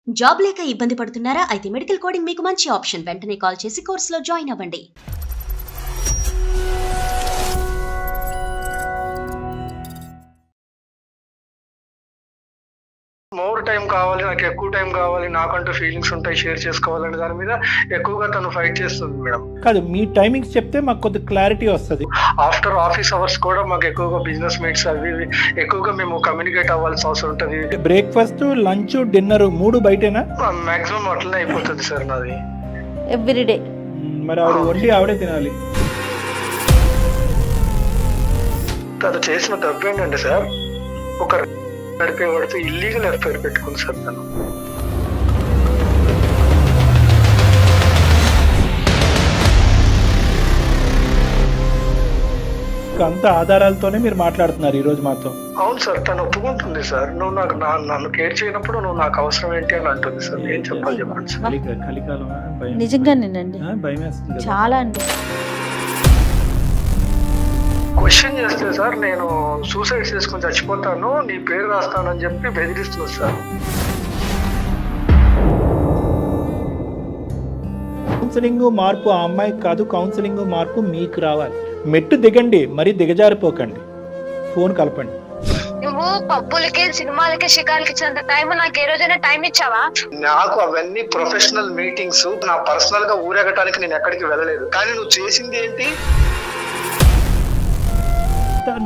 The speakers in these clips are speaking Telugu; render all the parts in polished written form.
జాబ్ లేక ఇబ్బంది పడుతున్నారా? అయితే మెడికల్ కోడింగ్ మీకు మంచి ఆప్షన్. వెంటనే కాల్ చేసి కోర్సులో జాయిన్ అవ్వండి. మోర్ టైం కావాలి, నాకు ఎక్కువ టైం కావాలి, నాకంటూ ఫీలింగ్స్ ఉంటాయి, షేర్ చేసుకోవాలనే దాని మీద ఎక్కువగా తను ఫైట్ చేస్తుంది మేడం. కాదు, మీ టైమింగ్స్ చెప్తే మాకు కొద్ది క్లారిటీ వస్తుంది. ఆఫ్టర్ ఆఫీస్ అవర్స్ కూడా మాకు ఎక్కువగా బిజినెస్ మీట్స్ అవి ఎక్కువగా మేము కమ్యూనికేట్ అవ్వాల్సిన అవసరం ఉంటుంది. బ్రేక్ఫాస్ట్, లంచ్, డిన్నర్ 3 బయటేనా? మాక్సిమం అట్లనే అయిపోతుంది సార్ నాది ఎవ్రీడే. మరి ఆవిడ వండి ఆవిడే తినాలి. తను చేసిన తప్పు ఏంటంటే సార్, ఒక నడిపేవాడితో ఇల్లీగల్ ఎఫ్ఐఆర్ పెట్టుకుంది సార్ తను. అంత ఆధారాలతోనే మీరు మాట్లాడుతున్నారు ఈ రోజు మాతో. అవును సార్, తను ఒప్పుకుంటుంది సార్. నువ్వు నాకు నన్ను కేర్ చేయనప్పుడు నువ్వు నాకు అవసరం ఏంటి అని అంటుంది సార్. ఏం చెప్పాలి చెప్పండి సార్. కలికాలమా? నిజంగానేనండి, భయం వేస్తుంది. చాలా అండి. క్వశ్చన్ చేస్తే సార్, నేను సూసైడ్ చేసుకుని చచ్చిపోతాను, నీ పేరు రాస్తానని చెప్పి బెదిరిస్తుంది సార్. కౌన్సిలింగ్ మార్పు ఆ అమ్మాయికి కాదు, కౌన్సిలింగ్ మార్పు మీకు రావాలి. మెట్టు దిగండి, మరి దిగజారిపోకండి. ఫోన్ కలపండి. నువ్వు పబ్బులకి, సినిమాలకి, షికార్లకి ఇచ్చినంత టైం నాకు ఏ రోజైనా టైం ఇచ్చావా? నాకు అవన్నీ ప్రొఫెషనల్ మీటింగ్స్. నా పర్సనల్ గా ఊరేగటానికి నేను ఎక్కడికి వెళ్ళలేదు. కానీ నువ్వు చేసింది ఏంటి?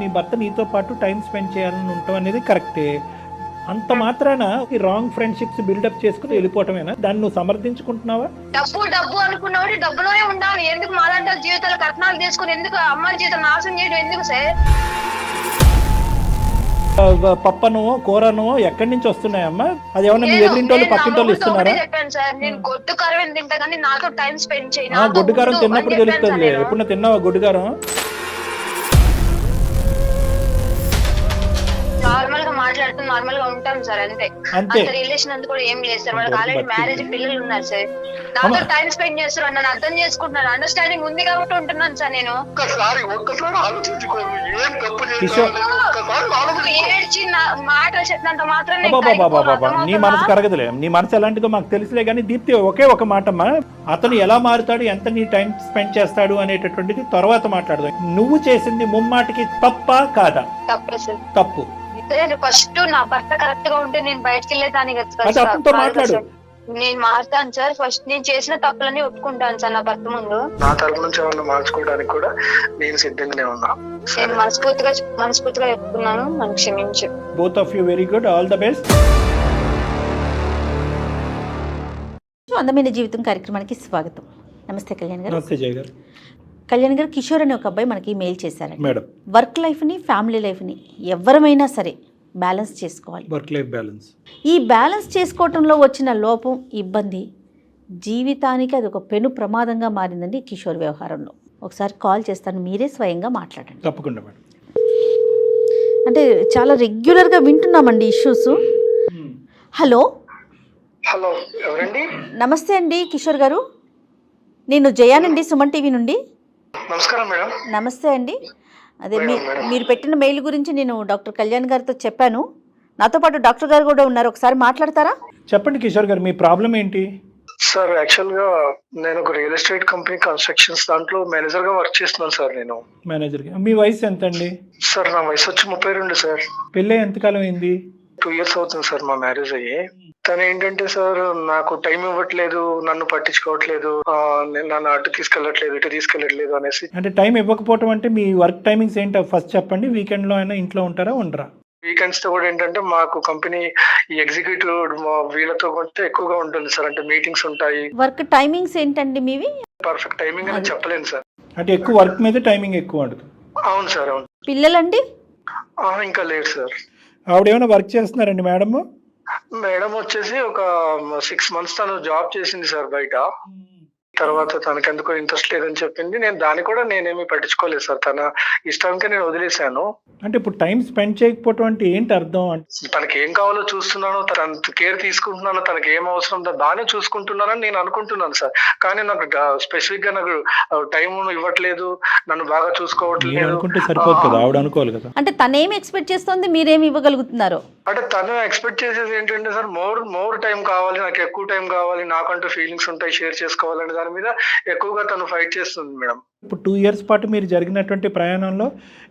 నీ భర్త నీతో పాటు టైం స్పెండ్ చేయాలని ఉండటం అనేది కరెక్టే. అంత మాత్రాన ఈ రాంగ్ ఫ్రెండ్షిప్స్ బిల్డప్ చేసుకుని వెళ్ళిపోవటమేనా? దాన్ని నువ్వు సమర్థించుకుంటున్నావా? డబ్బు డబ్బు అనుకున్నవాడు డబ్బులోనే ఉండాలి. ఎందుకు మాలాంటి జీవితాలు కట్నాలు తీసుకుని ఎందుకు అమ్మాయి జీవితం నాశనం చేయడం ఎందుకు సార్? పప్పనో కూరనో ఎక్కడి నుంచి వస్తున్నాయమ్మా? అది ఏమన్నా మీ ఎదురింటోళ్ళు పక్కింటోళ్ళు ఇస్తున్నారా? చెప్పాను సార్, నేను గొడ్డు కారం తింటా కానీ నాతో టైం స్పెండ్ చేయి. గొడ్డు కారం తిన్నప్పుడు తెలుస్తుంది. ఎప్పుడన్నా తిన్నావా గొడ్డు కారం? నార్మల్ గా మాట్లాడుతూ నార్మల్ గా ఉంటాం సార్, అంతే. అంత రిలేషన్ అంతా కూడా ఏం లేదు సార్. వాళ్ళకి ఆల్రెడీ మ్యారేజ్, పిల్లలు ఉన్నారు సార్. నాతో టైం స్పెండ్ చేస్తారు, నన్ను అర్థం చేసుకుంటున్నారు. అండర్స్టాండింగ్ ఉంది కాబట్టి ఉంటున్నాను సార్ నేను. ఒక్కసారి ఆలోచించుకోవాలి. ఏం తప్పు చేశాను? ఏడ్చి మాట చెప్పినంత మాత్రం నీ మనసు కరగదులే. నీ మనసు ఎలాంటిదో మాకు తెలుసులే. కానీ దీప్తి, ఒకే ఒక మాటమ్మా, అతను ఎలా మారుతాడు, ఎంత నీ టైం స్పెండ్ చేస్తాడు అనేటటువంటిది తర్వాత మాట్లాడదాం. నువ్వు చేసింది ముమ్మాటికి తప్పా కాదా? తప్పే సార్. తప్పు. ఫస్ట్ నా భర్త కరెక్ట్ గా ఉంటే నేను బయటకు వెళ్ళేదాన్ని మాట్లాడు. నేను మారుతాను సార్. ఫస్ట్ నేను చేసిన తప్పులని ఒప్పుకుంటాను సార్ నా భర్త ముందు. నా తరపు నుంచి ఏమన్నా మార్చుకోవడానికి కూడా నేను సిద్ధంగానే ఉన్నా. నేను మనస్ఫూర్తిగా చెప్తున్నాను, నన్ను క్షమించు. Both of you very good, all the best. అందమైన జీవితం కార్యక్రమానికి స్వాగతం. నమస్తే కళ్యాణ్ గారు. నమస్తే జయ గారు. కళ్యాణ్ గారు, కిషోర్ అనే ఒక అబ్బాయి మనకి మెయిల్ చేశారండి. మేడం, వర్క్ లైఫ్ని, ఫ్యామిలీ లైఫ్ని ఎవరమైనా సరే బ్యాలెన్స్ చేసుకోవాలి. Work life balance. ఈ బ్యాలెన్స్ చేసుకోవటంలో వచ్చిన లోపం, ఇబ్బంది జీవితానికి అది ఒక పెను ప్రమాదంగా మారిందండి కిషోర్ వ్యవహారంలో. ఒకసారి కాల్ చేస్తాను, మీరే స్వయంగా మాట్లాడండి. తప్పకుండా మేడం. అంటే చాలా రెగ్యులర్గా వింటున్నామండి ఇష్యూస్. హలో హలో, ఎవరండి? నమస్తే అండి కిషోర్ గారు, నేను జయానండి, సుమన్ టీవీ నుండి. నమస్కారం మేడం. నమస్తే అండి. అదే మీరు పెట్టిన మెయిల్ గురించి నేను డాక్టర్ కళ్యాణ్ గారితో చెప్పాను. నాతో పాటు డాక్టర్ గారు కూడా ఉన్నారు, ఒకసారి మాట్లాడతారా? చెప్పండి కిషోర్ గారు, మీ ప్రాబ్లం ఏంటి? సార్, యాక్చువల్ గా నేను ఒక రియల్ ఎస్టేట్ కంపెనీ కన్స్ట్రక్షన్స్ దాంట్లో మేనేజర్ గా వర్క్ చేస్తున్నాను సార్. నేను మేనేజర్. మీ వయసు ఎంత అండి? సార్, నా వయసు వచ్చి 32 సార్. పెళ్ళి ఎంతకాలం అయింది? 2 years అవుతుంది సార్ మా మ్యారేజ్ అయ్యి. తను ఏంటంటే సార్, నాకు టైం ఇవ్వట్లేదు, నన్ను పట్టించుకోవట్లేదు, నన్ను అటు తీసుకెళ్ళట్లేదు, ఇటు తీసుకెళ్ళట్లేదు అనేసి. అంటే టైం ఇవ్వకపోవటం అంటే మీ వర్క్ టైమింగ్స్ ఏంటో ఫస్ట్ చెప్పండి. వీకెండ్ లో అయినా ఇంట్లో ఉంటారా, ఉండరా? వీకెండ్స్ తో కూడా ఏంటంటే మాకు కంపెనీ ఈ ఎగ్జిక్యూటివ్ వీళ్ళతో కొంటే ఎక్కువగా ఉంటుంది సార్. అంటే మీటింగ్స్ ఉంటాయి. వర్క్ టైమింగ్స్ ఏంటండి మీవి? పర్ఫెక్ట్ టైమింగ్ అని చెప్పలేను సార్. అంటే ఎక్కువ వర్క్ మీద టైమింగ్ ఎక్కువ అడుగుతుంది. అవును సార్, అవును. పిల్లలండి? ఇంకా లేదు సార్. ఆవిడ ఏమైనా వర్క్ చేస్తున్నారండి మేడం? మేడం వచ్చేసి ఒక 6 months తను జాబ్ చేసింది సార్ బయట. తర్వాత తనకెందుకో ఇంట్రెస్ట్ లేదని చెప్పింది. నేను దాన్ని కూడా నేనేమి పట్టించుకోలేదు సార్. తన ఇష్టానికే నేను వదిలేశాను. అంటే ఇప్పుడు టైం స్పెండ్ చేయకపోవటం అంటే ఏంటి అర్థం? అంటే తనకి ఏం కావాలో చూస్తున్నాను, తన కేర్ తీసుకుంటున్నాను, తనకి ఏం అవసరం ఉందో బాగానే చూసుకుంటున్నానని నేను అనుకుంటున్నాను సార్. కానీ నాకు స్పెసిఫిక్ గా నాకు టైం ఇవ్వట్లేదు, నన్ను బాగా మీరు చూసుకోవట్లేదు. అనుకుంటే సరిపోదు కదా, ఆవిడ అనుకోవాలి కదా. అంటే తనేమి ఎక్స్పెక్ట్ చేస్తుంది, మీరేమి ఇవ్వగలుగుతున్నారు? అంటే తను ఎక్స్పెక్ట్ చేసేది ఏంటంటే సార్, మోర్ టైం కావాలి, నాకు ఎక్కువ టైం కావాలి, నాకంటూ ఫీలింగ్స్ ఉంటాయి, షేర్ చేసుకోవాలనే దాని మీద ఎక్కువగా తను ఫైట్ చేస్తుంది మేడం. ఇప్పుడు 2 years పాటు మీరు జరిగినటువంటి ప్రయాణంలో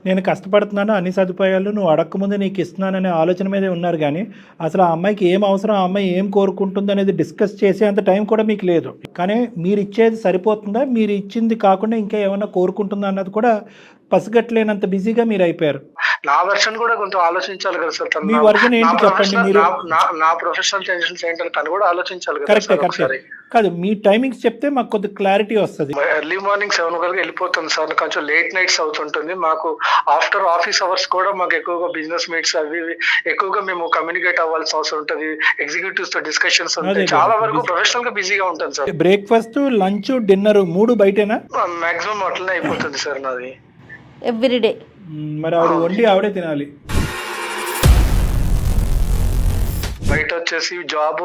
నేను కష్టపడుతున్నాను, అన్ని సదుపాయాలు నువ్వు అడగకముందే నీకు ఇస్తున్నాననే ఆలోచన మీదే ఉన్నారు, కానీ అసలు ఆ అమ్మాయికి ఏం అవసరం, ఆ అమ్మాయి ఏం కోరుకుంటుంది అనేది డిస్కస్ చేసేంత టైం కూడా మీకు లేదు. కానీ మీరు ఇచ్చేది సరిపోతుందా, మీరు ఇచ్చింది కాకుండా ఇంకా ఏమైనా కోరుకుంటుందా అన్నది కూడా పసిగట్టలేనంత బిజీగా మీరు అయిపోయారు. నా వర్షన్ కూడా కొంచెం ఆలోచించాలి కదా సార్. మీ వర్షన్ ఏంటి చెప్పండి. మీరు నా ప్రొఫెషనల్ టెన్షన్స్ ఏంటంటే తను కూడా ఆలోచించాలి కదా కరెక్టే సార్ కరెక్టే ఒకసారి. కాదు, మీ టైమింగ్స్ చెప్తే మాకు కొద్ది క్లారిటీ వస్తుంది. ఎర్లీ మార్నింగ్ 7 వరకు వెళ్ళిపోతుంది సార్, కొంచెం లేట్ నైట్స్ అవుతుంటుంది. మాకు ఆఫ్టర్ ఆఫీస్ అవర్స్ కూడా మాకు ఎక్కువగా బిజినెస్ మీట్స్ అవి ఎక్కువగా మేము కమ్యూనికేట్ అవ్వాల్సిన అవసరం ఉంటుంది. ఎగ్జిక్యూటివ్స్ తో డిస్కషన్స్ ఉంటాయి. చాలా వరకు ప్రొఫెషనల్ గా బిజీగా ఉంటాను సార్. బ్రేక్ఫాస్ట్, లంచ్, డిన్నర్ 3 బయటేనా? మాక్సిమం అట్లనే అయిపోతుంది సార్ నాది. ఎవ్రీడే. మరి ఆవిడ వండి ఆవిడే తినాలి. బయట వచ్చేసి జాబ్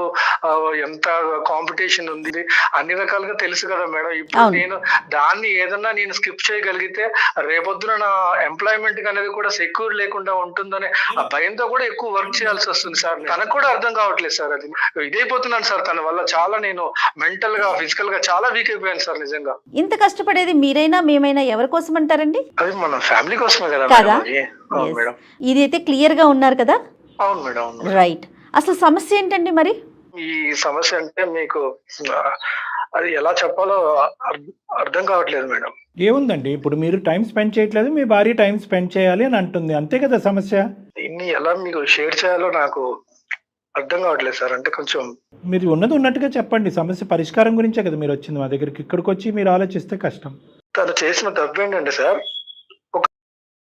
ఎంత కాంపిటీషన్ ఉంది అన్ని రకాలుగా తెలుసు కదా మేడం. ఇప్పుడు నేను దాన్ని ఏదన్నా నేను స్కిప్ చేయగలిగితే రేపొద్దున నా ఎంప్లాయ్మెంట్ అనేది కూడా సెక్యూర్ లేకుండా ఉంటుందనే ఆ భయంతో కూడా ఎక్కువ వర్క్ చేయాల్సి వస్తుంది సార్. తనకు కూడా అర్థం కావట్లేదు సార్. అది ఇదైపోతున్నాను సార్ తన వల్ల. చాలా నేను మెంటల్ గా ఫిజికల్ గా చాలా వీక్ అయిపోయాను సార్ నిజంగా. ఇంత కష్టపడేది మీరైనా మేమైనా ఎవరి కోసం అంటారండి? అది మన ఫ్యామిలీ కోసమే కదా కదా. మేడం. ఇది అయితే క్లియర్ గా ఉన్నారు కదా. అవును మేడం. రైట్. అసలు సమస్య ఏంటండి మరి? ఈ సమస్య అంటే మీకు అది ఎలా చెప్పాలో అర్థం కావట్లేదు మేడం. ఏముందండి, ఇప్పుడు మీరు టైం స్పెండ్ చేయట్లేదు, మీ భార్య టైం స్పెండ్ చేయాలి అని అంటుంది, అంతే కదా సమస్య. దీన్ని ఎలా మీకు షేర్ చేయాలో నాకు అర్థం కావట్లేదు సార్. అంటే కొంచెం మీరు ఉన్నది ఉన్నట్టుగా చెప్పండి. సమస్య పరిష్కారం గురించే కదా మీరు వచ్చింది మా దగ్గరికి. ఇక్కడికి వచ్చి మీరు ఆలోచిస్తే కష్టం. తను చేసిన తప్పు ఏంటంటే సార్, ఒక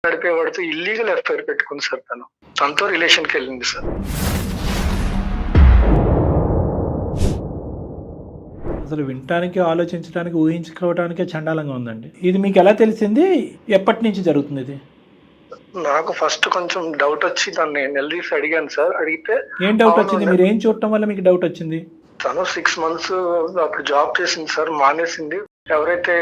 నడిపేవాడితో ఇల్లీగల్ ఎఫ్ఐఆర్ పెట్టుకుంది సార్. తనతో రిలేషన్కి వెళ్ళింది సార్. అసలు వినటానికి, ఆలోచించడానికి, ఊహించుకోవడానికే చండాలంగా ఉందండి. ఇది మీకు ఎలా తెలిసింది? ఎప్పటి నుంచి జరుగుతుంది ఇది? నాకు ఫస్ట్ కొంచెం డౌట్ వచ్చి తను నిలదీసి అడిగాను సార్. అడిగితే ఏం డౌట్ వచ్చింది? మీరు ఏం చూడటం వల్ల మీకు డౌట్ వచ్చింది? తను 6 months అప్పుడు జాబ్ చేసింది సార్, మానేసింది. ఎవరైతే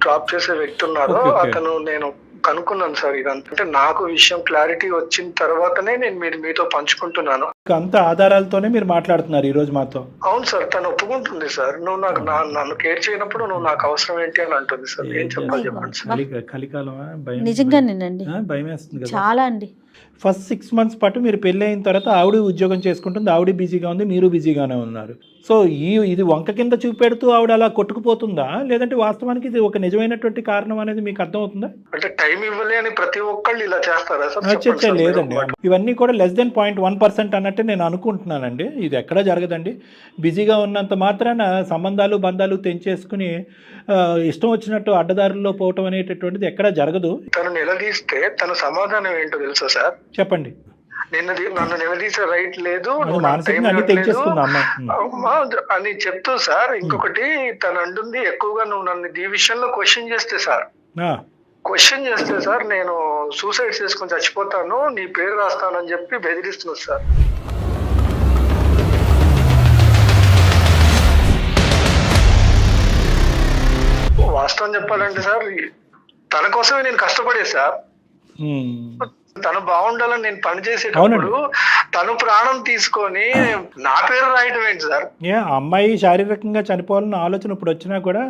జాబ్ చేసే వ్యక్తి ఉన్నారో అతను నేను కనుక్కున్నాను సార్. ఇదంతా అంటే నాకు విషయం క్లారిటీ వచ్చిన తర్వాతనే నేను మీతో పంచుకుంటున్నాను. అంత ఆధారాలతోనే మీరు మాట్లాడుతున్నారు ఈ రోజు మాతో. అవును సార్, తను ఒప్పుకుంటుంది సార్. నువ్వు నాకు నన్ను కేర్ చేయనప్పుడు నువ్వు నాకు అవసరం ఏంటి అని అంటుంది సార్. ఏం చెప్పాలి చెప్పండి సార్. కలికాలమా? నిజంగానేనండి, భయం వేస్తుంది కదా చాలా అండి. ఫస్ట్ 6 months పాటు మీరు పెళ్ళి అయిన తర్వాత ఆవిడ ఉద్యోగం చేసుకుంటుంది, ఆవిడ బిజీగా ఉంది, మీరు బిజీగానే ఉన్నారు. సో ఇది వంక కింద చూపెడుతూ ఆవిడ అలా కొట్టుకుపోతుందా, లేదంటే వాస్తవానికి ఇది ఒక నిజమైనటువంటి కారణం అనేది మీకు అర్థమవుతుందా? అంటే టైం ఇవ్వలే అని ప్రతి ఒక్కళ్ళు ఇలా చేస్తారా సార్? లేదండి, ఇవన్నీ కూడా <1% అన్నట్టు నేను అనుకుంటున్నానండి. ఇది ఎక్కడా జరగదండి. బిజీగా ఉన్నంత మాత్రాన సంబంధాలు బంధాలు తెంచేసుకుని ఇష్టం వచ్చినట్టు అడ్డదారుల్లో పోవటం అనేటటువంటిది ఎక్కడా జరగదు. తను నిలదీస్తే తన సమాధానం ఏంటో తెలుసా సార్? చెప్పండి. నన్ను నిలదీసే రైట్ లేదు అని చెప్తూ సార్. ఇంకొకటి తను అంటుంది ఎక్కువగా నువ్వు నన్ను ఈ విషయంలో క్వశ్చన్ చేస్తే సార్ నేను సూసైడ్ చేసుకుని చచ్చిపోతాను, నీ పేరు రాస్తానని చెప్పి బెదిరిస్తున్నారు సార్. వాస్తవం చెప్పాలంటే సార్, తన కోసమే నేను కష్టపడే సార్. తను బాగుండాలని నేను పని చేసేటప్పుడు తను ప్రాణం తీసుకొని నా పేరు రాయటం ఏంటి సార్? అమ్మాయి శారీరకంగా చనిపోవాలన్న ఆలోచన ఇప్పుడు వచ్చినా కూడా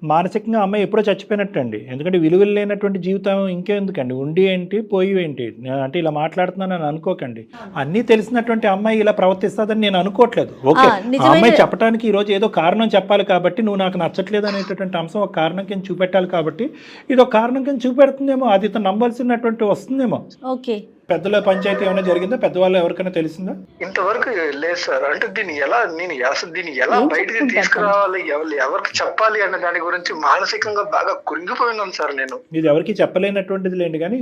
మానసికంగా అమ్మాయి ఎప్పుడో చచ్చిపోయినట్టండి. ఎందుకంటే విలువలు లేనటువంటి జీవితం ఇంకెందుకండి, ఉండి ఏంటి పోయి ఏంటి. అంటే ఇలా మాట్లాడుతున్నానని అనుకోకండి. అన్నీ తెలిసినటువంటి అమ్మాయి ఇలా ప్రవర్తిస్తుందని నేను అనుకోవట్లేదు. ఓకే, అమ్మాయి చెప్పడానికి ఈరోజు ఏదో కారణం చెప్పాలి కాబట్టి నువ్వు నాకు నచ్చట్లేదు అనేటటువంటి అంశం ఒక కారణం కింద చూపెట్టాలి కాబట్టి ఇది ఒక కారణం కింద చూపెడుతుందేమో, అది నమ్మాల్సినటువంటి వస్తుందేమో. ఓకే, పెద్దల పంచాయతీ ఏమైనా జరిగిందా? పెద్దవాళ్ళు ఎవరికైనా తెలిసిందా? ఇంతవరకు లేదు సార్. అంటే దీన్ని ఎలా బయటకి తీసుకురావాలి, ఎవరికి చెప్పాలి అనే దాని గురించి మానసికంగా బాగా కృంగిపోయినాను సార్ నేను. ఇది ఎవరికి చెప్పలేనటువంటిది లేండి, కానీ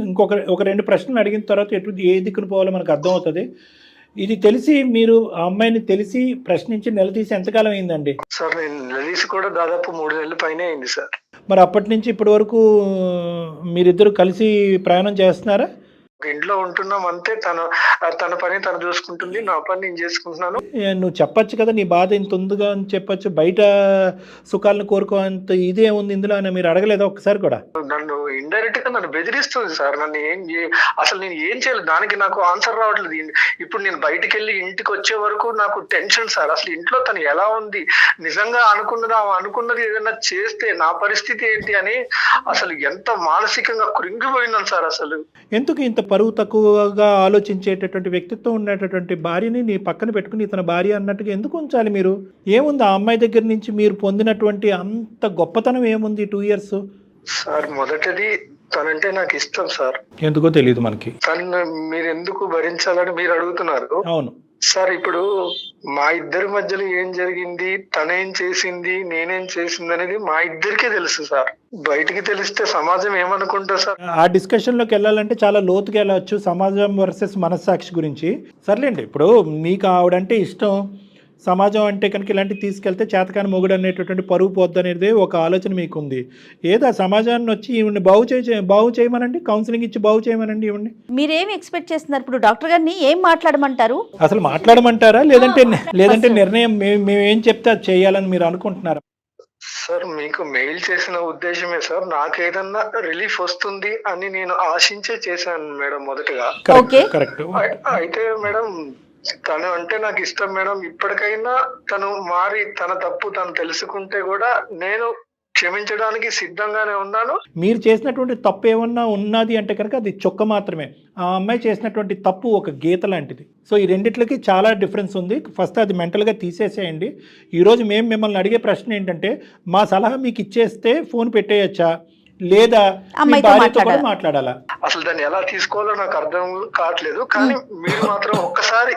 ఒక 2 ప్రశ్నలు అడిగిన తర్వాత ఏ దిక్కును పోవాలో మనకు అర్థం అవుతుంది. ఇది తెలిసి మీరు ఆ అమ్మాయిని తెలిసి ప్రశ్నించి నిలదీసి ఎంతకాలం అయిందండి? సార్ నేను నిలదీసి కూడా దాదాపు 3 నెలల పైనే అయింది సార్. మరి అప్పటి నుంచి ఇప్పటి వరకు మీరిద్దరు కలిసి ప్రయాణం చేస్తున్నారా? ఇంట్లో ఉంటున్నాం అంతే. తన పని తను చూసుకుంటుంది, నా పని నేను చేసుకుంటున్నాను. నువ్వు చెప్పచ్చు కదా నీ బాధ ఇంత ఉందిగా అని చెప్పచ్చు. బయట సుఖాలను కోరుకోంత ఇదే ఉంది ఇందులో అని మీరు అడగలేదా ఒక్కసారి కూడా? నన్ను ఇండైరెక్ట్ గా నన్ను బెదిరిస్తుంది సార్. నన్ను అసలు నేను ఏం చేయలేదు, దానికి నాకు ఆన్సర్ రావట్లేదు. ఇప్పుడు నేను బయటికి వెళ్ళి ఇంటికి వచ్చే వరకు నాకు టెన్షన్ సార్. అసలు ఇంట్లో తను ఎలా ఉంది, నిజంగా అనుకున్నది ఏదైనా చేస్తే నా పరిస్థితి ఏంటి అని అసలు ఎంత మానసికంగా కృంగిపోయినాను సార్. అసలు ఎందుకు ఇంత పరువు తక్కువగా ఆలోచించేటటువంటి వ్యక్తిత్వం ఉండేటటువంటి భార్యని నీ పక్కన పెట్టుకుని ఇతని భార్య అన్నట్టుగా ఎందుకు ఉంచాలి మీరు? ఏముంది ఆ అమ్మాయి దగ్గర నుంచి మీరు పొందినటువంటి అంత గొప్పతనం ఏముంది 2 years? సార్ మొదటిది తనంటే నాకు ఇష్టం సార్. ఎందుకో తెలియదు మనకి. తను మీరు ఎందుకు భరించాలని మీరు అడుగుతున్నారు. అవును సార్, ఇప్పుడు మా ఇద్దరి మధ్యలో ఏం జరిగింది, తనేం చేసింది, నేనేం చేసింది అనేది మా ఇద్దరికే తెలుసు సార్. బయటికి తెలిస్తే సమాజం ఏమనుకుంటా సార్? ఆ డిస్కషన్ లోకి వెళ్ళాలంటే చాలా లోతుగా వెళ్ళవచ్చు, సమాజం వర్సెస్ మనస్సాక్షి గురించి. సర్లేండి, ఇప్పుడు మీకు ఆవిడంటే ఇష్టం, సమాజం అంటే కనుక ఇలాంటివి తీసుకెళ్తే చేతకాని మొగుడు అనేటటువంటి పరువు పోద్దు అనేది ఒక ఆలోచన మీకు ఉంది. ఏదో సమాజాన్ని వచ్చి ఈవిని బాగు చేయమనండి, కౌన్సిలింగ్ ఇచ్చి బాగు చేయమనండి ఈవిని. మీరేం ఎక్స్పెక్ట్ చేస్తున్నారు? ఇప్పుడు డాక్టర్ గారిని ఏం మాట్లాడమంటారు? అసలు మాట్లాడమంటారా లేదంటే నిర్ణయం మేము ఏం చెప్తే అది చేయాలని మీరు అనుకుంటున్నారా? సార్ మీకు మెయిల్ చేసిన ఉద్దేశమే సార్, నాకు ఏదన్నా రిలీఫ్ వస్తుంది అని నేను ఆశించే చేశాను మేడం మొదటగా. కరెక్ట్. అయితే మేడం తను అంటే నాకు ఇష్టం మేడం. ఇప్పటికైనా తను మారి తన తప్పు తను తెలుసుకుంటే కూడా నేను క్షమించడానికి సిద్ధంగానే ఉన్నాను. మీరు చేసినటువంటి తప్పు ఏమన్నా ఉన్నది అంటే కనుక అది చొక్క మాత్రమే. ఆ అమ్మాయి చేసినటువంటి తప్పు ఒక గీత లాంటిది. సో ఈ రెండిట్లకి చాలా డిఫరెన్స్ ఉంది. ఫస్ట్ అది మెంటల్గా తీసేసేయండి. ఈరోజు మేము మిమ్మల్ని అడిగే ప్రశ్న ఏంటంటే, మా సలహా మీకు ఇచ్చేస్తే ఫోన్ పెట్టేయచ్చా లేదా భార్యతో కూడా మాట్లాడాలా? అసలు దాన్ని ఎలా తీసుకోవాలో నాకు అర్థం కావట్లేదు. కానీ మీరు మాత్రం ఒక్కసారి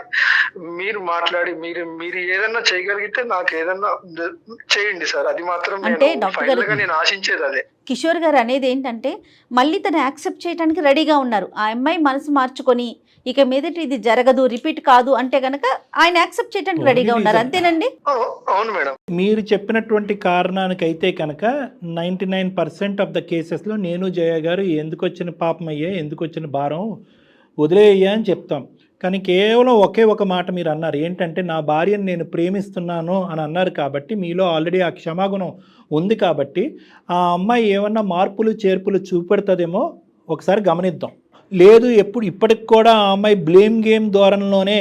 మీరు మాట్లాడి మీరు ఏదన్నా చేయగలిగితే నాకు ఏదన్నా చేయండి సార్. అది మాత్రం నేను ఆశించేది అదే. కిషోర్ గారు అనేది ఏంటంటే, మళ్ళీ తను యాక్సెప్ట్ చేయడానికి రెడీగా ఉన్నారు. ఆ అమ్మాయి మనసు మార్చుకొని ఇక మీదట ఇది జరగదు, రిపీట్ కాదు అంటే గనక ఆయన యాక్సెప్ట్ చేయడానికి రెడీగా ఉన్నారు. అంతేనండి? అవును మేడం. మీరు చెప్పినటువంటి కారణానికైతే కనుక 99% ఆఫ్ ద కేసెస్లో నేను జయ గారు ఎందుకు వచ్చిన పాపం అయ్యా, ఎందుకు వచ్చిన భారం వదిలేయ్యా అని చెప్తాం. కానీ కేవలం ఒకే ఒక మాట మీరు అన్నారు, ఏంటంటే నా భార్యను నేను ప్రేమిస్తున్నాను అని అన్నారు. కాబట్టి మీలో ఆల్రెడీ ఆ క్షమాగుణం ఉంది. కాబట్టి ఆ అమ్మాయి ఏమన్నా మార్పులు చేర్పులు చూపెడుతుందేమో ఒకసారి గమనిద్దాం. లేదు ఇప్పటికి కూడా ఆ అమ్మాయి బ్లేమ్ గేమ్ ధోరణిలోనే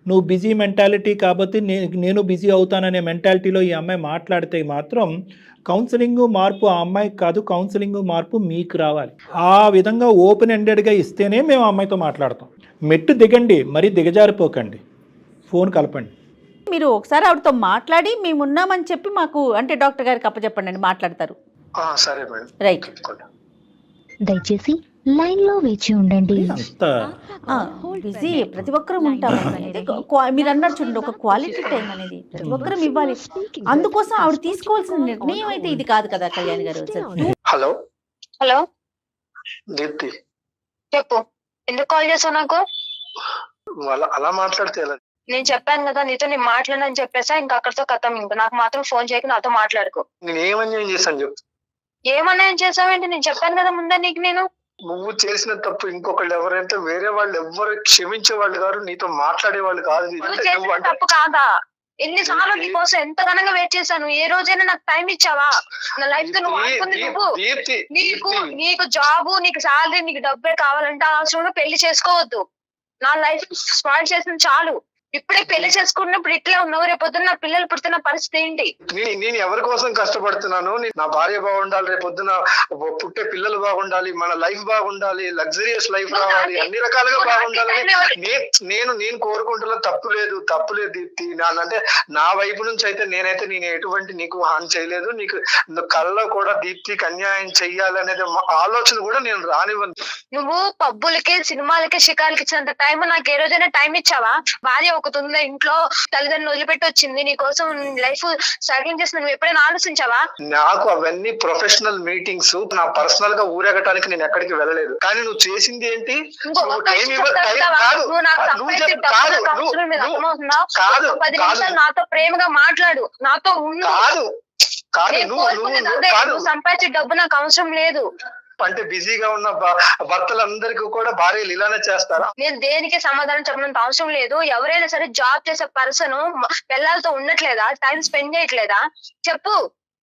నువ్వు బిజీ మెంటాలిటీ కాబట్టి నేను బిజీ అవుతాననే మెంటాలిటీలో ఈ అమ్మాయి మాట్లాడితే మాత్రం కౌన్సిలింగ్ మార్పు ఆ అమ్మాయికి కాదు, కౌన్సిలింగ్ మార్పు మీకు రావాలి. ఆ విధంగా ఓపెన్ ఎండెడ్గా ఇస్తేనే మేము ఆ అమ్మాయితో మాట్లాడతాం. మెట్టు దిగండి, మరీ దిగజారిపోకండి, ఫోన్ కలపండి. మీరు ఒకసారి ఆవిడతో మాట్లాడి మేమున్నామని చెప్పి మాకు అంటే డాక్టర్ గారికి అప్పచెప్పండి అండి, మాట్లాడతారు. సరే మేడం. రైట్. దయచేసి లైన్ లో వేచి ఉండండి. బిజీ ప్రతి ఒక్కరూ ఉంటాం అనేది మీరు అన్నారు చూడండి, ఒక క్వాలిటీ టైం అనేది ప్రతి ఒక్కరం ఇవ్వాలి. అందుకోసం ఆవిడ తీసుకోవాల్సిన నిర్ణయం అయితే ఇది కాదు కదా కళ్యాణ్ గారు. హలో హలో దీప్తి, చెప్పు. ఎందుకు కాల్ చేసావు నాకు? అలా మాట్లాడితే నేను చెప్పాను కదా నీతో, నేను మాట్లాడని చెప్పేసా, ఇంకా అక్కడితో కథం. ఇంకా నాకు మాత్రం ఫోన్ చేయక నాతో మాట్లాడుకో. నేను ఏమన్యాయం చేశాను చెప్పు. ఏమన్నాయం చేసావేంటి? నేను చెప్పాను కదా ముందే నీకు. నేను నువ్వు చేసిన తప్పు ఇంకొకళ్ళు ఎవరైతే వేరే వాళ్ళు ఎవరు క్షమించే వాళ్ళు కాదు, నీతో మాట్లాడే వాళ్ళు కాదు. తప్పు కాదా? ఎన్నిసార్లు నీకోసం ఎంత ఘనంగా వెయిట్ చేశాను. ఏ రోజైనా నాకు టైం ఇచ్చావా? నా లైఫ్ తో నువ్వు ఆడుకుంది నువ్వు. నీకు జాబు, నీకు శాలరీ, నీకు డబ్బే కావాలంటే ఆ అవసరంలో పెళ్లి చేసుకోవద్దు. నా లైఫ్ స్పాయిల్ చేసింది చాలు. ఇప్పుడే పెళ్లి చేసుకున్నప్పుడు ఇట్లా ఉన్నావు, రేపొద్దున నా పిల్లలు పుడుతున్న పరిస్థితి ఏంటి? నేను ఎవరి కోసం కష్టపడుతున్నాను? నా భార్య బాగుండాలి, రేపొద్దున పుట్టే పిల్లలు బాగుండాలి, మన లైఫ్ బాగుండాలి, లగ్జరియస్ లైఫ్ రావాలి, అన్ని రకాలుగా బాగుండాలని నేను కోరుకుంటున్నా. తప్పు లేదు దీప్తి. అంటే నా వైపు నుంచి అయితే నేను ఎటువంటి నీకు హాని చేయలేదు. నీకు కళ్ళలో కూడా దీప్తికి అన్యాయం చెయ్యాలనేది ఆలోచన కూడా నేను రానివ్వను. నువ్వు పబ్బులకి, సినిమాలకి, షికార్లకి ఇచ్చినంత టైం నాకు ఏ రోజైనా టైం ఇచ్చావా? భార్య ఒకటి ఉందా ఇంట్లో, తల్లిదండ్రులు వదిలిపెట్టి వచ్చింది నీ కోసం లైఫ్ స్ట్రగ్లింగ్ చేసిన నువ్వు ఎప్పుడైనా ఆలోచించావా? నాకు అవన్నీ ప్రొఫెషనల్ మీటింగ్స్, నా పర్సనల్ గా ఊరేగటానికి నేను ఎక్కడికి వెళ్ళలేదు. కానీ నువ్వు చేసింది ఏంటి? నువ్వు నాకు సంపాదించే డబ్బులకు అవసరం లేదు, అర్థమవుతుందా? 10 నిమిషాలు నాతో ప్రేమగా మాట్లాడు, నాతో ఉండు. నువ్వు సంపాదించే డబ్బు నాకు అవసరం లేదు. అంటే బిజీగా ఉన్న భర్తలందరికీ కూడా భార్యలు ఇలానే చేస్తారా? నేను దేనికి సమాధానం చెప్పినంత అవసరం లేదు. ఎవరైనా సరే జాబ్ చేసే పర్సన్ పిల్లలతో ఉండట్లేదా, టైం స్పెండ్ చేయట్లేదా? చెప్పు.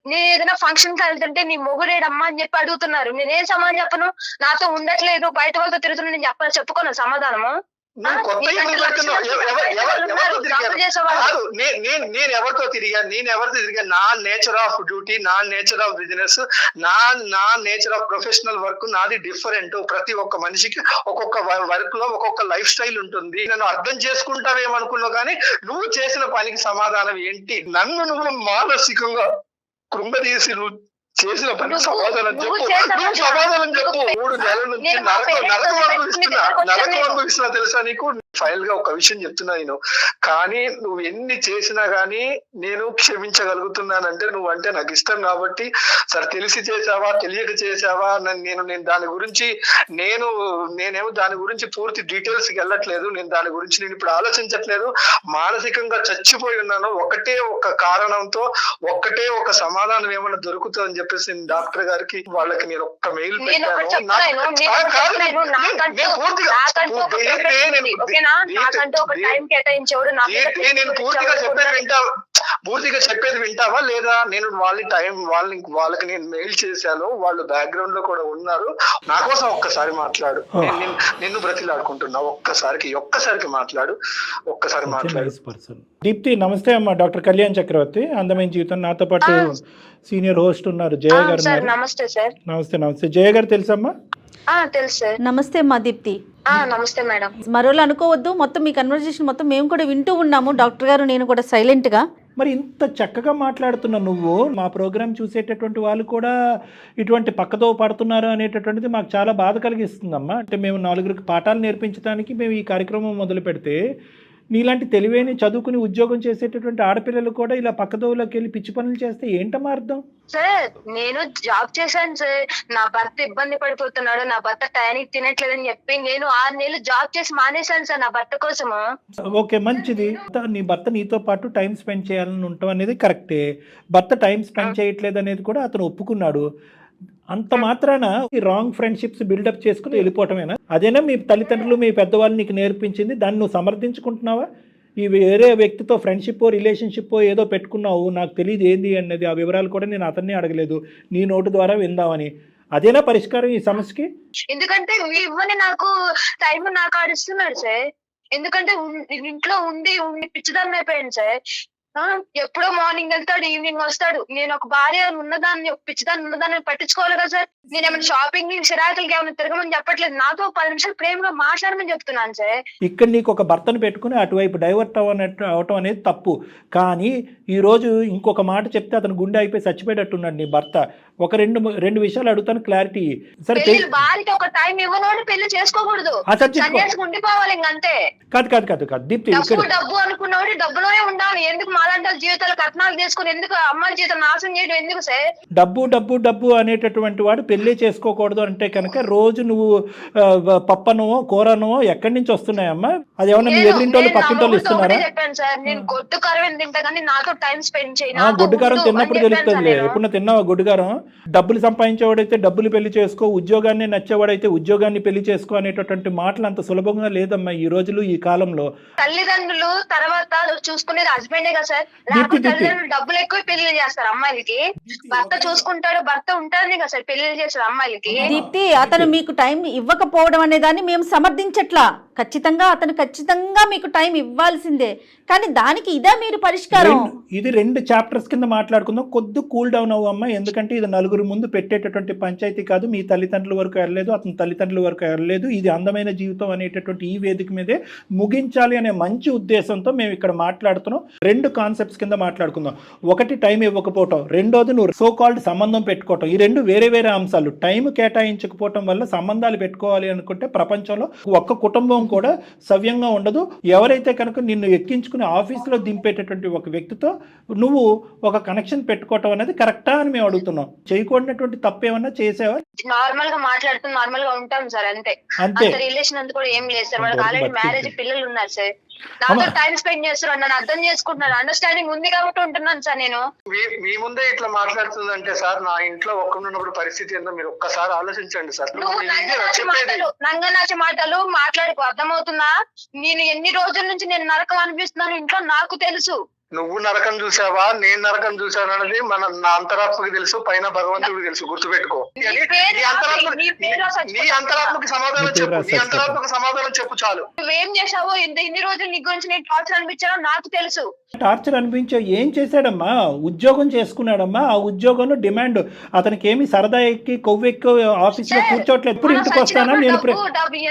నేను ఏదైనా ఫంక్షన్ కి వెళ్తుంటే నీ మొగుడేడమ్మా అని చెప్పి అడుగుతున్నారు, నేనేం సమాధానం చెప్పను? నాతో ఉండట్లేదు, బయట వాళ్ళతో తిరుగుతున్నా, నేను చెప్పుకోను సమాధానము. నేను ఎవరితో తిరిగా నా నేచర్ ఆఫ్ డ్యూటీ, నా నేచర్ ఆఫ్ బిజినెస్, నా నేచర్ ఆఫ్ ప్రొఫెషనల్ వర్క్ నాది డిఫరెంట్. ప్రతి ఒక్క మనిషికి ఒక్కొక్క వర్క్ లో ఒక్కొక్క లైఫ్ స్టైల్ ఉంటుంది. నన్ను అర్థం చేసుకుంటావేమనుకున్నావు, కానీ నువ్వు చేసిన పనికి సమాధానం ఏంటి? నన్ను నువ్వు మానసికంగా కృంగదీసి నువ్వు చేసిన పని సమాధానం చెప్పు. నువ్వు సమాధానం చెప్పు. 3 నెలల నుంచి నరకం అనుభవిస్తున్నా తెలుసా నీకు? ఫైనల్ గా ఒక విషయం చెప్తున్నా నేను, కానీ నువ్వు ఎన్ని చేసినా గానీ నేను క్షమించగలుగుతున్నానంటే నువ్వు అంటే నాకు ఇష్టం కాబట్టి. సరే తెలిసి చేసావా తెలియక చేసావా నేను దాని గురించి నేనేమో దాని గురించి పూర్తి డీటెయిల్స్ కి వెళ్ళట్లేదు. నేను దాని గురించి నేను ఇప్పుడు ఆలోచించట్లేదు. మానసికంగా చచ్చిపోయి ఉన్నాను. ఒకటే ఒక కారణంతో, ఒకటే ఒక సమాధానం ఏమైనా దొరుకుతుందని చెప్పేసి నేను డాక్టర్ గారికి వాళ్ళకి నేను ఒక్క మెయిల్ పెట్టాను. నేను పూర్తిగా చెప్పేది వింటావా లేదా? నేను వాళ్ళకి నేను మెయిల్ చేశాను, వాళ్ళు బ్యాక్గ్రౌండ్ లో కూడా ఉన్నారు. నా కోసం ఒక్కసారి మాట్లాడు. నిన్ను బ్రతిలాడుకుంటున్నా, ఒక్కసారికి మాట్లాడు. దీప్తి నమస్తే అమ్మా. డాక్టర్ కళ్యాణ్ చక్రవర్తి, అందమైన జీవితం. నాతో పాటు సీనియర్ హోస్ట్ ఉన్నారు జయ గారు. నమస్తే సార్. నమస్తే జయ గారు. తెలుసమ్మా? తెలుసు సార్. నమస్తే అమ్మా దీప్తి. నమస్తే మేడం. మరోళ్ళు అనుకోవద్దు, మొత్తం మీ కన్వర్జేషన్ మొత్తం మేము కూడా వింటూ ఉన్నాము, డాక్టర్ గారు నేను కూడా సైలెంట్ గా. మరి ఇంత చక్కగా మాట్లాడుతున్నా నువ్వు, మా ప్రోగ్రామ్ చూసేటటువంటి వాళ్ళు కూడా ఇటువంటి పక్కతో పడుతున్నారు అనేటటువంటిది మాకు చాలా బాధ కలిగిస్తుందమ్మా. అంటే మేము 4 పాఠాలు నేర్పించడానికి మేము ఈ కార్యక్రమం మొదలు పెడితే, నీలాంటి తెలివైన చదువుకుని ఉద్యోగం చేసేటటువంటి ఆడపిల్లలు కూడా ఇలా పక్కదోవులోకి వెళ్ళి పిచ్చి పనులు చేస్తే ఏంటమ్మా అర్థం? సార్ నేను జాబ్ చేశాను సార్, నా భర్త ఇబ్బంది పడిపోతున్నాడు, నా భర్త టైంకి తినట్లేదని చెప్పి నేను 6 నెలలు జాబ్ చేసి మానేశాను సార్ నా భర్త కోసము. ఓకే, మంచిది. నీ భర్త నీతో పాటు టైం స్పెండ్ చేయాలని ఉంటాం అనేది కరెక్టే. భర్త టైం స్పెండ్ చేయట్లేదు అనేది కూడా అతను ఒప్పుకున్నాడు. అంత మాత్రాన ఈ రాంగ్ ఫ్రెండ్షిప్స్ బిల్డప్ చేసుకుని వెళ్ళిపోవటమేనా? అదేనా మీ తల్లిదండ్రులు మీ పెద్దవాళ్ళు నీకు నేర్పించింది? దాన్ని నువ్వు సమర్థించుకుంటున్నావా? ఈ వేరే వ్యక్తితో ఫ్రెండ్షిప్ రిలేషన్షిప్ ఏదో పెట్టుకున్నావు, నాకు తెలియదు ఏంది అన్నది, ఆ వివరాలు కూడా నేను అతన్ని అడగలేదు, నీ నోటు ద్వారా విందామని. అదేనా పరిష్కారం ఈ సమస్యకి? ఎందుకంటే ఇవ్వని నాకు టైం నాకు ఆడిస్తున్నాడు సార్. ఎందుకంటే ఇంట్లో ఉండి పిచ్చిదాన్ని అయిపోయాను సార్. ఎప్పుడో మార్నింగ్ వెళ్తాడు, ఈవినింగ్ వస్తాడు. నేను ఒక భార్య ఉన్నదాన్ని, ఒక పిచ్చిదాన్ని ఉన్నదాన్ని పట్టించుకోవాలి కదా సార్. నేను ఏమైనా షాపింగ్ సిరాకులకి ఏమైనా తిరగమని చెప్పట్లేదు, నాతో 10 నిమిషాలు ప్రేమగా మాట్లాడమని చెప్తున్నాను సార్. ఇక్కడ నీకు ఒక భర్తను పెట్టుకుని అటువైపు డైవర్ట్ అవటం అనేది తప్పు. కానీ ఈ రోజు ఇంకొక మాట చెప్తే అతను గుండె అయిపోయి చచ్చిపోయేటట్టున్నాడు నీ భర్త. ఒక రెండు విషయాలు అడుగుతాను, క్లారిటీ. సరే, భార్యకి ఒక టైం ఇవ్వనోడు పెళ్లి చేసుకోకూడదు, ఉండిపోవాలి ఇంకంతే. కాదు దీప్తి, డబ్బు అనుకున్నవాడు డబ్బులోనే ఉండాలి. ఎందుకు మాలాంటి జీవితాలు కట్నాలు తీసుకుని ఎందుకు అమ్మాయి జీవితం నాశనం చేయడం ఎందుకు సార్? డబ్బు అనేటటువంటి వాడు పెళ్లి చేసుకోకూడదు అంటే కనుక రోజు నువ్వు పప్పనో కూరనో ఎక్కడి నుంచి వస్తున్నాయమ్మా? అది ఏమన్నా మీ ఎదురింటోళ్ళు పక్కింటోళ్ళు ఇస్తున్నారా? చెప్పాను సార్, నేను గొడ్డుకారం తింటా కానీ నాతో టైం స్పెండ్ చేయాలి. గొడ్డుకారం తిన్నప్పుడు తెలుస్తుంది. ఎప్పుడు తిన్నావా గొడ్డుకారం? డబ్బులు సంపాదించేవాడైతే డబ్బులు పెళ్లి చేసుకో, ఉద్యోగాన్ని నచ్చేవాడైతే ఉద్యోగాన్ని పెళ్లి చేసుకో అనేటటువంటి మాటలు అంత సులభంగా లేదమ్మా ఈ రోజులు, ఈ కాలంలో. తల్లిదండ్రులు తర్వాత చూసుకునేది హస్బెండే కదా సార్. తల్లిదండ్రులు డబ్బులు ఎక్కువ పెళ్లి చేస్తారు అమ్మాయిలకి, భర్త చూసుకుంటాడు, భర్త ఉంటాడని కదా సార్ పెళ్లి చేస్తారు అమ్మాయిలకి. దీప్తి, అతను మీకు టైం ఇవ్వకపోవడం అనే దాన్ని మేము సమర్థించట్లా. ఖచ్చితంగా మీకు టైం ఇవ్వాల్సిందే. కానీ దానికి ఇదే మీరు పరిష్కారం? ఇది 2 చాప్టర్స్ కింద మాట్లాడుకుందాం. కొద్ది కూల్ డౌన్ అవ్వమ్మా. ఎందుకంటే ఇది నలుగురు ముందు పెట్టేటటువంటి పంచాయతీ కాదు. మీ తల్లిదండ్రుల వరకు వెళ్ళలేదు, అతని తల్లిదండ్రుల వరకు వెళ్ళలేదు. ఇది అందమైన జీవితం అనేటటువంటి ఈ వేదిక మీదే ముగించాలి అనే మంచి ఉద్దేశంతో మేము ఇక్కడ మాట్లాడుతున్నాం. 2 కాన్సెప్ట్స్ కింద మాట్లాడుకుందాం. ఒకటి టైం ఇవ్వకపోవటం, రెండోది నువ్వు సో కాల్డ్ సంబంధం పెట్టుకోవటం. ఈ రెండు వేరే వేరే అంశాలు. టైం కేటాయించకపోవటం వల్ల సంబంధాలు పెట్టుకోవాలి అనుకుంటే ప్రపంచంలో ఒక్క కుటుంబం కూడా సవ్యంగా ఉండదు. ఎవరైతే కనుక నిన్ను ఎక్కించుకుని ఆఫీస్లో దింపేటటువంటి ఒక వ్యక్తితో నువ్వు ఒక కనెక్షన్ పెట్టుకోవటం అనేది కరెక్టా అని మేము అడుగుతున్నాం. చేయకూడనటువంటి తప్పేమన్నా చేసావా? నార్మల్ గా మాట్లాడుతూ నార్మల్ గా ఉంటాం సార్, అంతే. అంతే. అంత రిలేషన్ అంతా కూడా ఏం లేదు సార్. వాళ్ళకి ఆల్రెడీ మ్యారేజ్, పిల్లలు ఉన్నారు సార్. నాతో టైం స్పెండ్ చేస్తున్నారు, నన్ను అర్థం చేసుకుంటున్నారు, అండర్స్టాండింగ్ ఉంది కాబట్టి ఉంటున్నాను సార్ నేను. మీ ముందే ఇట్లా మాట్లాడుతుందంటే సార్, నా ఇంట్లో ఒక్కడున్నప్పుడు పరిస్థితి ఏందో మీరు ఒక్కసారి ఆలోచించండి సార్. నువ్వు నంగనాచి మాటలు మాట్లాడుకో, అర్థమవుతుందా? నేను ఎన్ని రోజుల నుంచి నేను నరకం అనిపిస్తున్నాను ఇంట్లో నాకు తెలుసు. నువ్వు నరకం చూసావా, నేను నరకం చూసాను అనేది నా అంతరాత్మకి తెలుసు, పైన భగవంతుడికి తెలుసు. గుర్తుపెట్టుకో. నీ అంతరాత్మకి సమాధానం చెప్పు, నీ అంతరాత్మకి సమాధానం చెప్పు చాలు. నువ్వేం చేసావో, ఇన్ని రోజులు నీ గురించి నేను టార్చర్ అనిపించానో నాకు తెలుసు. టార్చర్ అనిపించే ఏం చేశాడమ్మా? ఉద్యోగం చేసుకున్నాడమ్మా. ఆ ఉద్యోగంలో డిమాండ్ అతనికి ఏమి సరదా ఎక్కి కొవ్వెక్కి ఆఫీస్ లో కూర్చోట్లేదు. ఎప్పుడు ఇంటికి వస్తానా నేను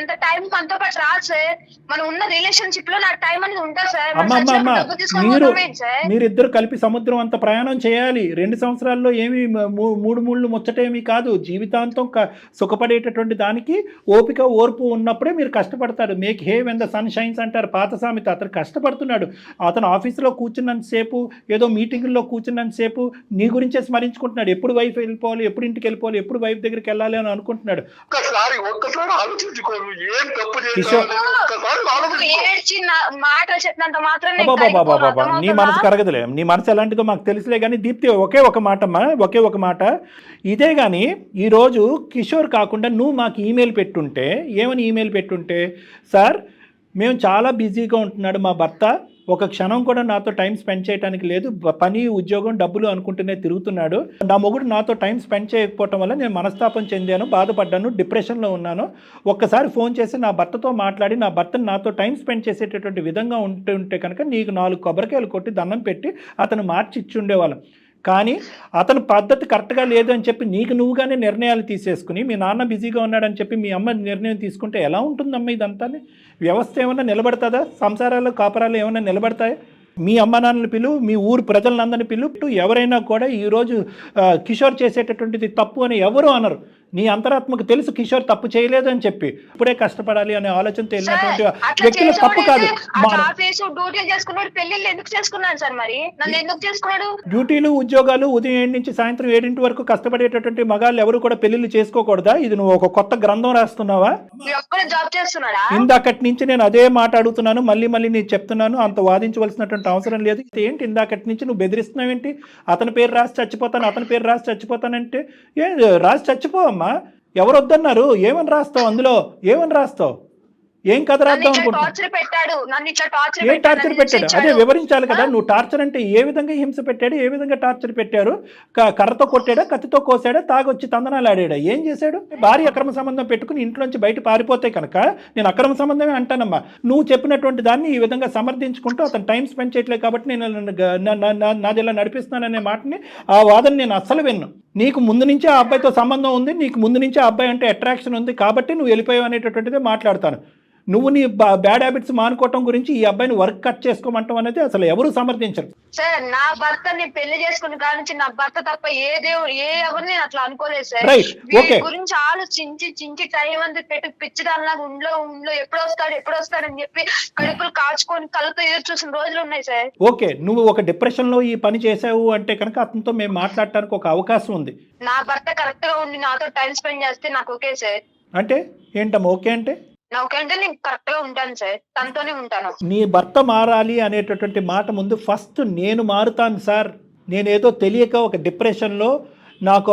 ఎంత టైం మనతో పాటు రాదు సార్. మనం ఉన్న రిలేషన్షిప్ లో నాకు టైం అనేది ఉంటుంది సార్. మీరిద్దరు కలిపి సముద్రం అంత ప్రయాణం చేయాలి. 2 సంవత్సరాల్లో ఏమి మూడు ముళ్ళు ముచ్చటేమి కాదు. జీవితాంతం సుఖపడేటటువంటి దానికి ఓపిక ఓర్పు ఉన్నప్పుడే మీరు కష్టపడతారు. Make hay when the sun shines అంటారు పాత సామెత. అతను కష్టపడుతున్నాడు. అతను ఆఫీసులో కూర్చున్నంతసేపు, ఏదో మీటింగుల్లో కూర్చున్నంతసేపు నీ గురించే స్మరించుకుంటున్నాడు. ఎప్పుడు వైఫ్ వెళ్ళిపోవాలి, ఎప్పుడు ఇంటికి వెళ్ళిపోవాలి, ఎప్పుడు వైఫ్ దగ్గరికి వెళ్ళాలి అని అనుకుంటున్నాడు. నీ మనసు కరగదులే. నీ మనసు ఎలాంటిదో మాకు తెలుసులే. కానీ దీప్తి ఒకే ఒక మాట ఇదే. కానీ ఈరోజు కిషోర్ కాకుండా నువ్వు మాకు ఈమెయిల్ పెట్టుంటే, ఏమని ఈమెయిల్ పెట్టుంటే, సార్ మేము చాలా బిజీగా ఉంటున్నాడు మా భర్త, ఒక క్షణం కూడా నాతో టైం స్పెండ్ చేయడానికి లేదు, పని ఉద్యోగం డబ్బులు అనుకుంటూనే తిరుగుతున్నాడు, నా మొగుడు నాతో టైం స్పెండ్ చేయకపోవటం వల్ల నేను మనస్తాపం చెందాను, బాధపడ్డాను, డిప్రెషన్లో ఉన్నాను, ఒక్కసారి ఫోన్ చేసి నా భర్తతో మాట్లాడి నా భర్తను నాతో టైం స్పెండ్ చేసేటటువంటి విధంగా ఉంటే కనుక నీకు 4 కొబ్బరికాయలు కొట్టి దండం పెట్టి అతను మార్చి ఇచ్చి ఉండేవాళ్ళం. కానీ అతని పద్ధతి కరెక్ట్గా లేదు అని చెప్పి నీకు నువ్వుగానే నిర్ణయాలు తీసేసుకుని, మీ నాన్న బిజీగా ఉన్నాడని చెప్పి మీ అమ్మ నిర్ణయం తీసుకుంటే ఎలా ఉంటుందమ్మా ఇదంతా? వ్యవస్థ ఏమన్నా నిలబడుతుందా? సంసారాలు కాపరాలు ఏమన్నా నిలబడతాయా? మీ అమ్మ నాన్నల పిలువు, మీ ఊరు ప్రజలందరినీ పిలువు. ఎవరైనా కూడా ఈరోజు కిషోర్ చేసేటటువంటిది తప్పు అని ఎవరు అనరు. నీ అంతరాత్మకు తెలుసు కిషోర్ తప్పు చేయలేదు అని చెప్పి. ఇప్పుడే కష్టపడాలి అనే ఆలోచనతో వెళ్ళినటువంటి వ్యక్తులు తప్పు కాదు. డ్యూటీలు ఉద్యోగాలు ఉదయం 7 నుంచి సాయంత్రం 7 వరకు కష్టపడేటటువంటి మగాళ్ళు ఎవరు కూడా పెళ్లిళ్ళు చేసుకోకూడదా? ఇది నువ్వు ఒక కొత్త గ్రంథం రాస్తున్నావా? ఇందాకటి నుంచి నేను అదే మాట అడుగుతున్నాను, మళ్ళీ నేను చెప్తున్నాను. అంత వాదించవలసినటువంటి అవసరం లేదు. ఏంటి ఇందాకటి నుంచి నువ్వు బెదిరిస్తున్నావేంటి? అతని పేరు రాసి చచ్చిపోతానంటే రాసి చచ్చిపోవమ్మా. ఎవరు వద్దన్నారు? ఏమని రాస్తావు? అందులో ఏమని రాస్తావు? ఏం కథ రాద్దాం అనుకుంటున్నావు? ఏం టార్చర్ పెట్టాడు? అదే వివరించాలి కదా. నువ్వు టార్చర్ అంటే ఏ విధంగా హింస పెట్టాడు, ఏ విధంగా టార్చర్ పెట్టారు? కర్రతో కొట్టాడా, కత్తితో కోసాడా, తాగొచ్చి తందనాలు ఆడాడా, ఏం చేశాడు? భార్య అక్రమ సంబంధం పెట్టుకుని ఇంట్లోంచి బయట పారిపోతే కనుక నేను అక్రమ సంబంధమే అంటానమ్మా. నువ్వు చెప్పినటువంటి దాన్ని ఈ విధంగా సమర్థించుకుంటూ అతను టైం స్పెండ్ చేయట్లేదు కాబట్టి నేను నాది ఇలా నడిపిస్తున్నాననే మాటని, ఆ వాదన నేను అస్సలు విన్ను. నీకు ముందు నుంచే ఆ అబ్బాయితో సంబంధం ఉంది, నీకు ముందు నుంచే ఆ అబ్బాయి అంటే అట్రాక్షన్ ఉంది కాబట్టి నువ్వు వెళ్ళిపోయావు అనేటటువంటిదే మాట్లాడతాను. నువ్వు నీ బ్యాడ్ హ్యాబిట్స్ మానుకోవటం గురించి ఈ అబ్బాయిని వర్క్ కట్ చేసుకోమంటాం అనేది అసలు ఎవరు సమర్థించరు. సార్ నా భర్తని పెళ్లి చేసుకున్న కాడి నుంచి నా భర్త తప్ప ఏ ఎవరిని అట్లా అనుకోలేదు సార్. గురించి ఆలోచించి టైం అంతా పెట్టి పిచ్చిదానిలాగా ఉండ్లో ఎప్పుడు వస్తాడని చెప్పి కడుపులు కాల్చుకొని కళ్ళతో ఎదురు చూసిన రోజులు ఉన్నాయి సార్. ఓకే, నువ్వు ఒక డిప్రెషన్ లో ఈ పని చేసావు అంటే కనుక అతనితో మేము మాట్లాడటానికి ఒక అవకాశం ఉంది. నా భర్త కరెక్ట్ గా ఉండి నాతో టైం స్పెండ్ చేస్తే నాకు ఓకే సార్. అంటే ఏంటమ్మా ఓకే అంటే? నేను కరెక్ట్ గా ఉంటాను సార్, తనతోనే ఉంటాను. నీ భర్త మారాలి అనేటటువంటి మాట ముందు ఫస్ట్ నేను మారుతాను సార్, నేనేదో తెలియక ఒక డిప్రెషన్లో నాకు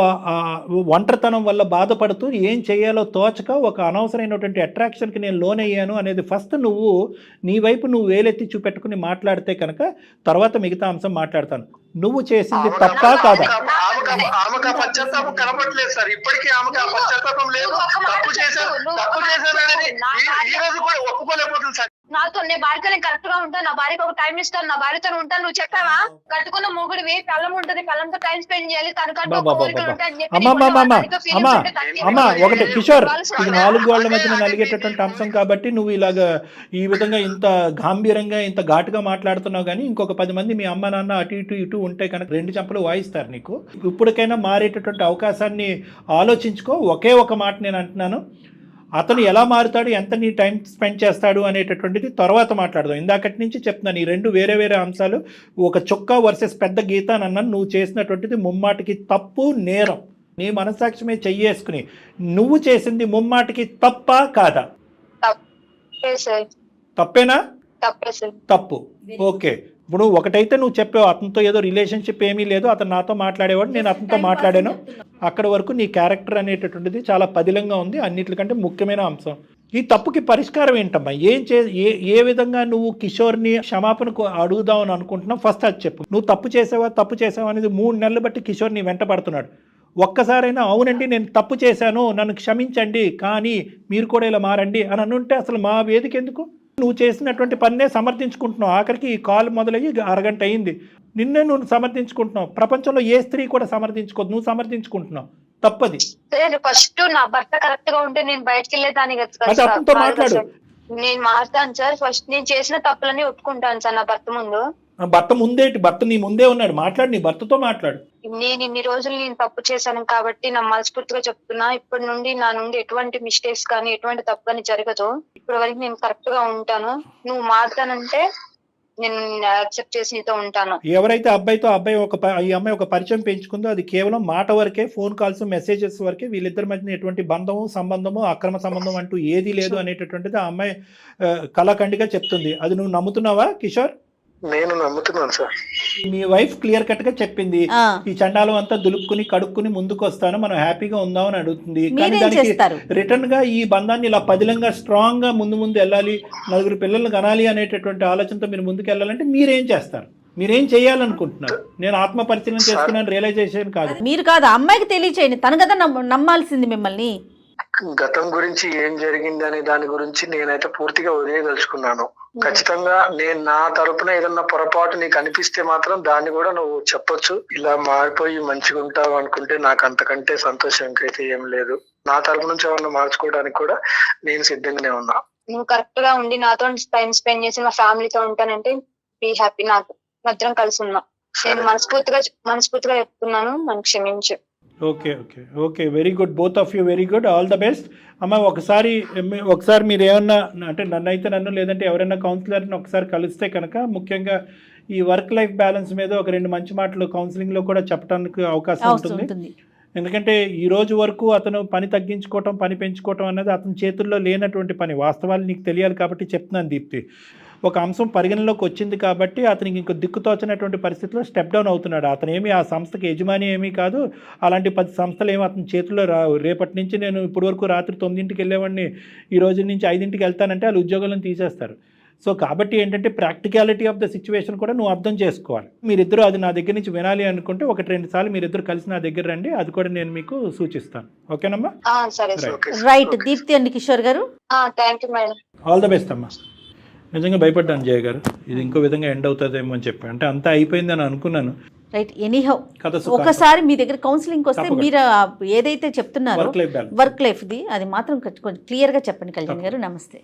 ఒంటరితనం వల్ల బాధపడుతూ ఏం చేయాలో తోచక ఒక అనవసరమైనటువంటి అట్రాక్షన్కి నేను లోనయ్యాను అనేది ఫస్ట్ నువ్వు నీ వైపు నువ్వు వేలెత్తి చూపెట్టుకుని మాట్లాడితే కనుక తర్వాత మిగతా అంశం మాట్లాడతాను. నువ్వు చేసింది తప్పా కాదా? ఆమెకు ఆ పశ్చాత్తాపం కనపడలేదు సార్. ఇప్పటికీ ఆమెకు ఆ పశ్చాత్తాపం లేదు. తప్పు చేశాను అనేది ఈ రోజు కూడా ఒప్పుకోలేకపోతుంది సార్. నాతో నీ భార్యతో నేను కరెక్ట్ గా ఉంటాను, నా భార్యకి ఒక టైం ఇస్తాను, నా భార్యతో ఉంటాను. నువ్వు చెప్పావా కట్టుకున్న మొగుడివి పెళ్ళం ఉంటది, పెళ్ళంతో టైం స్పెండ్ చేయాలి, తనకంటూ ఒక కోరికలు ఉంటాయి అని చెప్పి అమ్మా ఒకటి కిషోర్, ఇది 4 గోళ్ల మధ్యన నలిగేటటువంటి అంశం కాబట్టి నువ్వు ఇలాగ ఈ విధంగా ఇంత గాంభీరంగా ఇంత ఘాటుగా మాట్లాడుతున్నావు. కానీ ఇంకొక 10 మంది మీ అమ్మ నాన్న అటు ఇటు ఇటు ఉంటే కనుక 2 చెంపలు వాయిస్తారు నీకు. ఇప్పటికైనా మారేటటువంటి అవకాశాన్ని ఆలోచించుకో. ఒకే ఒక మాట నేను అంటున్నాను, అతను ఎలా మారుతాడు, ఎంత నీ టైం స్పెండ్ చేస్తాడు అనేటటువంటిది తర్వాత మాట్లాడదాం. ఇందాకటి నుంచి చెప్తున్నాను, ఈ 2 వేరే వేరే అంశాలు. ఒక చొక్కా వర్సెస్ పెద్ద గీత అని అన్నాను. నువ్వు చేసినటువంటిది ముమ్మాటికి తప్పు, నేరం. నీ మనసాక్షిమే చెయ్యేసుకుని నువ్వు చేసింది ముమ్మాటికి తప్పా కాదా? తప్పేనా? తప్పు. ఓకే, ఇప్పుడు ఒకటైతే నువ్వు చెప్పావు, అతనితో ఏదో రిలేషన్షిప్ ఏమీ లేదు, అతను నాతో మాట్లాడేవాడు, నేను అతనితో మాట్లాడాను. అక్కడ వరకు నీ క్యారెక్టర్ అనేటటువంటిది చాలా పదిలంగా ఉంది. అన్నిటికంటే ముఖ్యమైన అంశం, ఈ తప్పుకి పరిష్కారం ఏంటమ్మా? ఏ విధంగా నువ్వు కిషోర్ని క్షమాపణకు అడుగుదామని అనుకుంటున్నావు? ఫస్ట్ అది చెప్పు. నువ్వు తప్పు చేసావా అనేది 3 నెలలు బట్టి కిషోర్ నీ వెంట పడుతున్నాడు. ఒక్కసారైనా అవునండి నేను తప్పు చేశాను, నన్ను క్షమించండి, కానీ మీరు కూడా ఇలా మారండి అని అనుంటే అసలు మా వేదిక ఎందుకు? నువ్వు చేసినటువంటి పన్నే సమర్థించుకుంటున్నావు. ఆఖరికి ఈ కాల్ మొదలయ్యి 1 గంట అయింది, నిన్నే నువ్వు సమర్థించుకుంటున్నావు. ప్రపంచంలో ఏ స్త్రీ కూడా సమర్థించుకోదు, నువ్వు సమర్థించుకుంటున్నావు. తప్పది. ఫస్ట్ నా భర్త కరెక్ట్ గా ఉంటే నేను బయటకు వెళ్ళేదాన్ని కదా అది అతనితో మాట్లాడు. నేను మారుతాను సార్. ఫస్ట్ నేను చేసిన తప్పులన్నీ ఒప్పుకుంటాను సార్ నా భర్త ముందు. భర్త ముందేటి? భర్త నీ ముందే ఉన్నాడు, మాట్లాడు, నీ భర్తతో మాట్లాడు. నేను ఇన్ని రోజులు నేను తప్పు చేశాను కాబట్టి నా మనస్ఫూర్తిగా చెప్తున్నా, ఇప్పటి నుండి నా నుండి ఎటువంటి మిస్టేక్స్ కానీ ఎటువంటి తప్పు కానీ జరగదు. ఇప్పటి వరకు నేను కరెక్ట్ గా ఉంటాను. నువ్వు మారుతానంటే నేను యాక్సెప్ట్ చేసి నీతో ఉంటాను. ఎవరైతే అబ్బాయి ఈ అమ్మాయి ఒక పరిచయం పెంచుకుందో అది కేవలం మాట వరకే, ఫోన్ కాల్స్ మెసేజెస్ వరకే. వీళ్ళిద్దరి మధ్య ఎటువంటి సంబంధము అక్రమ సంబంధం అంటూ ఏది లేదు అనేటటువంటిది ఆ అమ్మాయి కళాఖండిగా చెప్తుంది. అది నువ్వు నమ్ముతున్నావా కిషోర్? నేను నమ్ముతున్నాను సార్. మీ వైఫ్ క్లియర్ కట్ గా చెప్పింది, ఈ చండాలం అంతా దులుపుకుని కడుక్కుని ముందుకు వస్తాను, మనం హ్యాపీగా ఉందామని అడుగుతుంది. కానీ దానికి రిటర్న్ గా ఈ బంధాన్ని ఇలా పదిలంగా స్ట్రాంగ్ గా ముందు వెళ్ళాలి, 4 పిల్లల్ని కనాలి అనేటటువంటి ఆలోచనతో మీరు ముందుకు వెళ్ళాలంటే మీరేం చేస్తారు? మీరేం చేయాలనుకుంటున్నారు? నేను ఆత్మ పరిశీలన చేసుకున్నాను, రియలైజేషన్ కాదు. మీరు కాదు, అమ్మాయికి తెలియచేయండి, తను కదా నమ్మాల్సింది మిమ్మల్ని. గతం గురించి ఏం జరిగింది అనే దాని గురించి నేనైతే పూర్తిగా వదిలేదలుచుకున్నాను. ఖచ్చితంగా నేను నా తరపున ఏదన్నా పొరపాటు నీకు అనిపిస్తే మాత్రం దాన్ని కూడా నువ్వు చెప్పొచ్చు. ఇలా మారిపోయి మంచిగా ఉంటావు అనుకుంటే నాకు అంతకంటే సంతోషం ఇంకైతే ఏం లేదు. నా తరపు నుంచి ఏమన్నా మార్చుకోవడానికి కూడా నేను సిద్ధంగానే ఉన్నా. నువ్వు కరెక్ట్ గా ఉండి నాతో టైం స్పెండ్ చేసి మా ఫ్యామిలీతో ఉంటానంటే బీ హ్యాపీ. నాకు మధ్యం కలిసి ఉన్నా. నేను మనస్ఫూర్తిగా చెప్తున్నాను, నన్ను క్షమించు. Okay very good, both of you very good, all the best. అమ్మ ఒకసారి మీరు ఏమన్నా అంటే నన్ను లేదంటే ఎవరైనా కౌన్సిలర్ని ఒకసారి కలిస్తే కనుక ముఖ్యంగా ఈ వర్క్ లైఫ్ బ్యాలెన్స్ మీద ఒక 2 మంచి మాటలు కౌన్సిలింగ్లో కూడా చెప్పడానికి అవకాశం ఉంటుంది. ఎందుకంటే ఈ రోజు వరకు అతను పని తగ్గించుకోవటం, పని పెంచుకోవటం అనేది అతని చేతుల్లో లేనటువంటి పని. వాస్తవాలు నీకు తెలియాలి కాబట్టి చెప్తున్నాను దీప్తి. ఒక అంశం పరిగణలోకి వచ్చింది కాబట్టి అతనికి ఇంకో దిక్కుతోచినటువంటి పరిస్థితిలో స్టెప్ డౌన్ అవుతున్నాడు. అతను ఏమి ఆ సంస్థకి యజమాని ఏమీ కాదు. అలాంటి 10 సంస్థలు ఏమి అతని చేతుల్లో రావు. రేపటి నుంచి నేను ఇప్పటి వరకు రాత్రి 9ంటికి వెళ్ళేవాడిని, ఈ రోజు నుంచి 5ంటికి వెళ్తానంటే వాళ్ళు ఉద్యోగాలను తీసేస్తారు. సో కాబట్టి ఏంటంటే ప్రాక్టికాలిటీ ఆఫ్ ద సిచ్యువేషన్ కూడా నువ్వు అర్థం చేసుకోవాలి. మీరిద్దరూ అది నా దగ్గర నుంచి వినాలి అనుకుంటే 1-2 సార్లు మీరిద్దరు కలిసి నా దగ్గర రండి, అది కూడా నేను మీకు సూచిస్తాను. ఓకేనమ్మా? రైట్ దీప్తి అండి కిషోర్ గారు. ఆల్ ద బెస్ట్ అమ్మా. నిజంగా భయపడ్డాను జయ గారు, ఇది ఇంకో విధంగా ఎండ్ అవుతుందేమో అని చెప్పి. అంటే అంతా అయిపోయిందని అనుకున్నాను. రైట్, ఎనీహౌ ఒకసారి మీ దగ్గర కౌన్సిలింగ్ వస్తే మీరు ఏదైతే చెప్తున్నారో వర్క్ లైఫ్ది అది మాత్రం కొంచెం క్లియర్గా చెప్పండి కళ్యాణ్ గారు. నమస్తే.